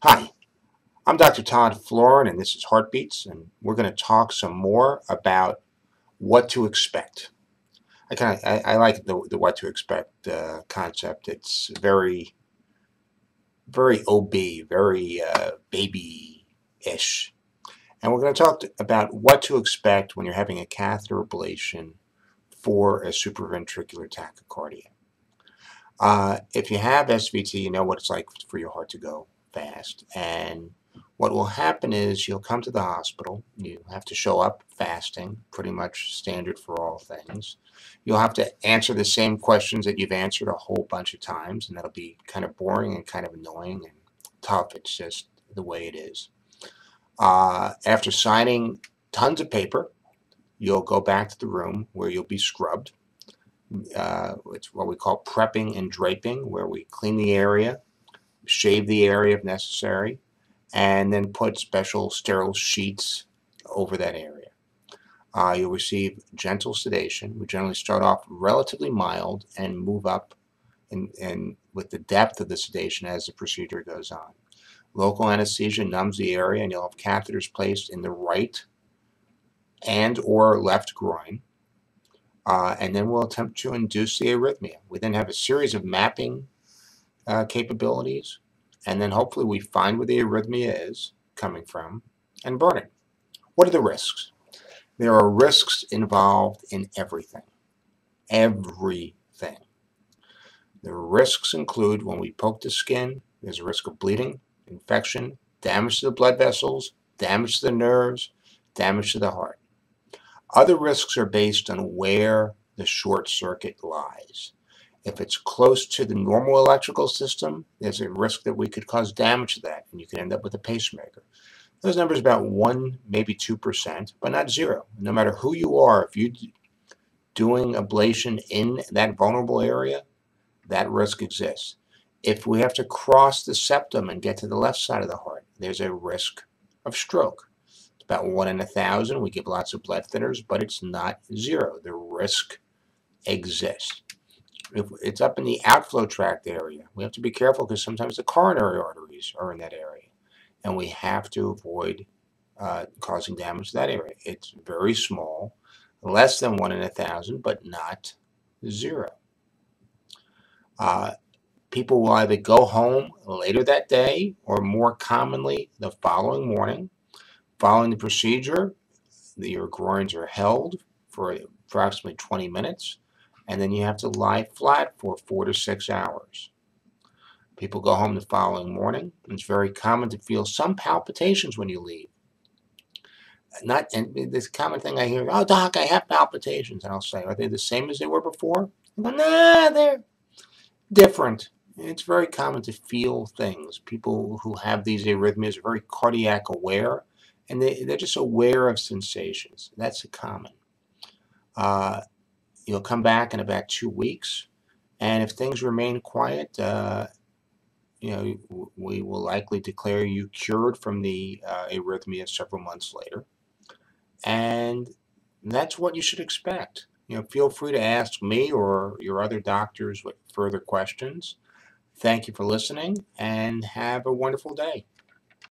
Hi, I'm Dr. Todd Florin, and this is Heartbeats, and we're going to talk some more about what to expect. I like the what to expect concept. It's very OB, very baby-ish, and we're going to talk about what to expect when you're having a catheter ablation for a supraventricular tachycardia. If you have SVT, you know what it's like for your heart to go fast. And what will happen is you'll come to the hospital. You have to show up fasting, pretty much standard for all things. You'll have to answer the same questions that you've answered a whole bunch of times, and that'll be kind of boring and kind of annoying and tough. It's just the way it is. After signing tons of paper, you'll go back to the room where you'll be scrubbed. It's what we call prepping and draping, where we clean the area, shave the area if necessary, and then put special sterile sheets over that area. You'll receive gentle sedation. We generally start off relatively mild and move up in with the depth of the sedation as the procedure goes on. Local anesthesia numbs the area, and you'll have catheters placed in the right and or left groin. And then we'll attempt to induce the arrhythmia. We then have a series of mapping capabilities, and then hopefully we find where the arrhythmia is coming from and burn it. What are the risks? There are risks involved in everything. Everything. The risks include when we poke the skin, there's a risk of bleeding, infection, damage to the blood vessels, damage to the nerves, damage to the heart. Other risks are based on where the short circuit lies. If it's close to the normal electrical system, there's a risk that we could cause damage to that, and you could end up with a pacemaker. Those numbers are about 1, maybe 2%, but not 0. No matter who you are, if you're doing ablation in that vulnerable area, that risk exists. If we have to cross the septum and get to the left side of the heart, there's a risk of stroke. About 1 in 1,000. We give lots of blood thinners, but it's not 0. The risk exists. If it's up in the outflow tract area, we have to be careful because sometimes the coronary arteries are in that area, and we have to avoid causing damage to that area. It's very small, less than 1 in 1,000, but not 0. People will either go home later that day or more commonly the following morning. Following the procedure, your groins are held for approximately 20 minutes, and then you have to lie flat for 4 to 6 hours. People go home the following morning. It's very common to feel some palpitations when you leave. And this common thing I hear, "Oh, doc, I have palpitations." And I'll say, "Are they the same as they were before?" I go, "Nah, they're different." It's very common to feel things. People who have these arrhythmias are very cardiac aware, and they're just aware of sensations. That's common. You'll come back in about 2 weeks, and if things remain quiet, we will likely declare you cured from the arrhythmia several months later. And that's what you should expect. Feel free to ask me or your other doctors with further questions. Thank you for listening, and have a wonderful day.